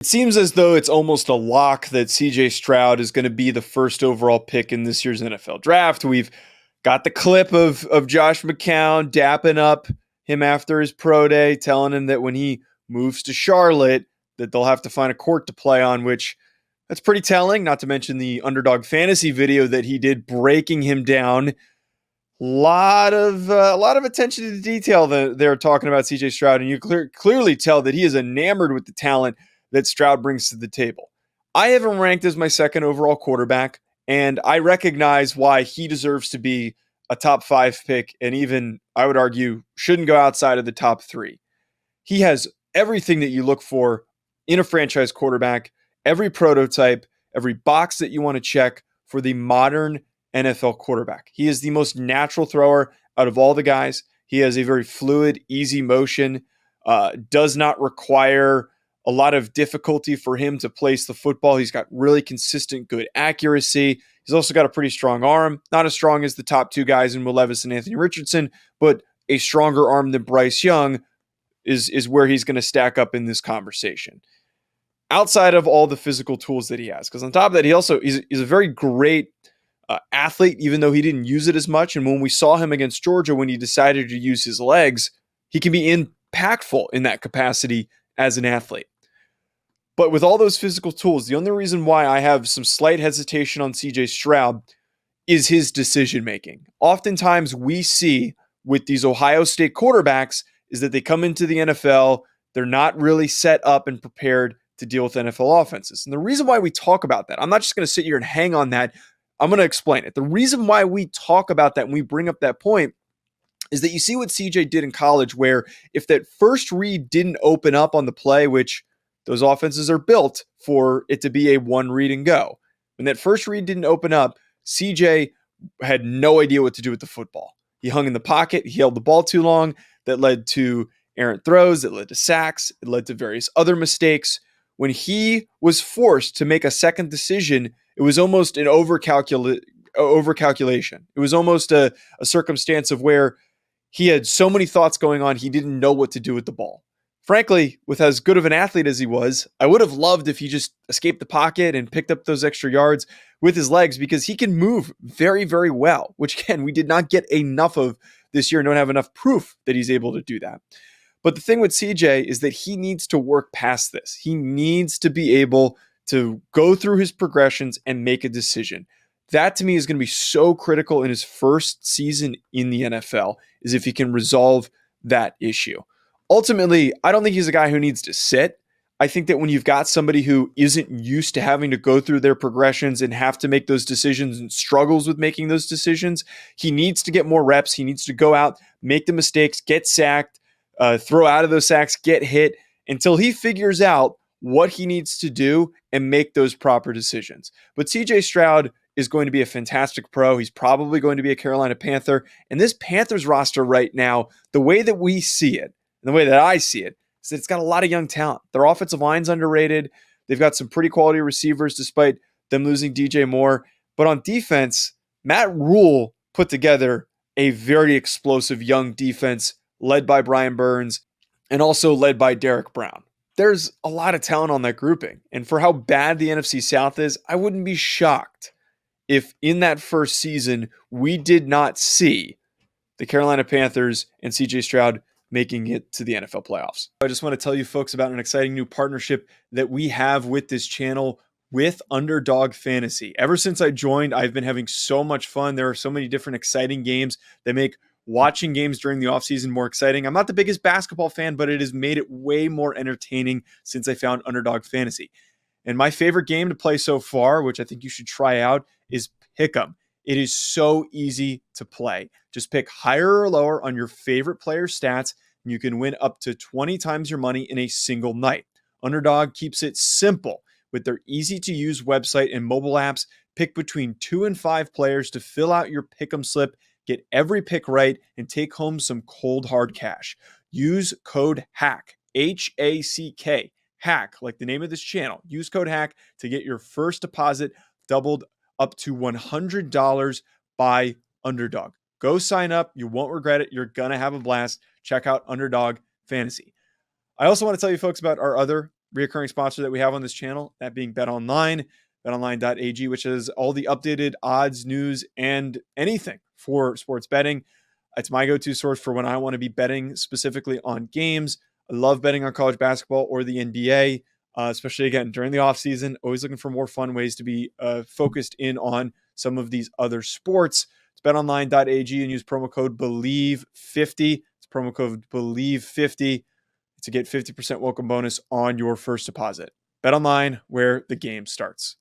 It seems as though it's almost a lock that CJ Stroud is going to be the first overall pick in this year's NFL draft. We've got the clip of Josh McCown dapping up him after his pro day, telling him that when he moves to Charlotte, that they'll have to find a court to play on, which that's pretty telling, not to mention the Underdog Fantasy video that he did breaking him down. A lot of attention to detail that they're talking about CJ Stroud, and you clearly tell that he is enamored with the talent that Stroud brings to the table. I have him ranked as my second overall quarterback, and I recognize why he deserves to be a top 5 pick, and even, I would argue, shouldn't go outside of the top 3. He has everything that you look for in a franchise quarterback, every prototype, every box that you want to check for the modern NFL quarterback. He is the most natural thrower out of all the guys. He has a very fluid, easy motion, does not require a lot of difficulty for him to place the football. He's got really consistent, good accuracy. He's also got a pretty strong arm, not as strong as the top 2 guys in Will Levis and Anthony Richardson, but a stronger arm than Bryce Young is where he's going to stack up in this conversation. Outside of all the physical tools that he has, because on top of that, he's a very great athlete, even though he didn't use it as much. And when we saw him against Georgia, when he decided to use his legs, he can be impactful in that capacity as an athlete. But with all those physical tools, the only reason why I have some slight hesitation on CJ Stroud is his decision making. Oftentimes we see with these Ohio State quarterbacks is that they come into the NFL, they're not really set up and prepared to deal with NFL offenses. And the reason why we talk about that, I'm not just going to sit here and hang on that. I'm going to explain it. The reason why we talk about that and we bring up that point is that you see what CJ did in college, where if that first read didn't open up on the play, which those offenses are built for it to be a one read and go. When that first read didn't open up, CJ had no idea what to do with the football. He hung in the pocket. He held the ball too long. That led to errant throws. It led to sacks. It led to various other mistakes. When he was forced to make a second decision, it was almost an overcalculation. It was almost a circumstance of where he had so many thoughts going on, he didn't know what to do with the ball. Frankly, with as good of an athlete as he was, I would have loved if he just escaped the pocket and picked up those extra yards with his legs, because he can move very, very well, which, again, we did not get enough of this year and don't have enough proof that he's able to do that. But the thing with CJ is that he needs to work past this. He needs to be able to go through his progressions and make a decision. That, to me, is going to be so critical in his first season in the NFL, is if he can resolve that issue. Ultimately, I don't think he's a guy who needs to sit. I think that when you've got somebody who isn't used to having to go through their progressions and have to make those decisions and struggles with making those decisions, he needs to get more reps. He needs to go out, make the mistakes, get sacked, throw out of those sacks, get hit, until he figures out what he needs to do and make those proper decisions. But CJ Stroud is going to be a fantastic pro. He's probably going to be a Carolina Panther. And this Panthers roster right now, the way that we see it, and the way that I see it, is that it's got a lot of young talent. Their offensive line's underrated. They've got some pretty quality receivers despite them losing DJ Moore. But on defense, Matt Rule put together a very explosive young defense led by Brian Burns and also led by Derek Brown. There's a lot of talent on that grouping. And for how bad the NFC South is, I wouldn't be shocked if in that first season we did not see the Carolina Panthers and CJ Stroud making it to the NFL playoffs. I just want to tell you folks about an exciting new partnership that we have with this channel with Underdog Fantasy. Ever since I joined, I've been having so much fun. There are so many different exciting games that make watching games during the offseason more exciting. I'm not the biggest basketball fan, but it has made it way more entertaining since I found Underdog Fantasy. And my favorite game to play so far, which I think you should try out, is Pick'em. It is so easy to play. Just pick higher or lower on your favorite player's stats, and you can win up to 20 times your money in a single night. Underdog keeps it simple with their easy-to-use website and mobile apps. Pick between 2 and 5 players to fill out your Pick'em slip, get every pick right, and take home some cold, hard cash. Use code HACK, H-A-C-K, HACK, like the name of this channel. Use code HACK to get your first deposit doubled up to $100 by Underdog. Go sign up. You won't regret it. You're going to have a blast. Check out Underdog Fantasy. I also want to tell you folks about our other reoccurring sponsor that we have on this channel, that being BetOnline, betonline.ag, which has all the updated odds, news, and anything for sports betting. It's my go-to source for when I want to be betting specifically on games. I love betting on college basketball or the NBA, especially, again, during the offseason. Always looking for more fun ways to be focused in on some of these other sports. It's betonline.ag and use promo code BELIEVE50. It's promo code BELIEVE50 to get 50% welcome bonus on your first deposit. BetOnline, where the game starts.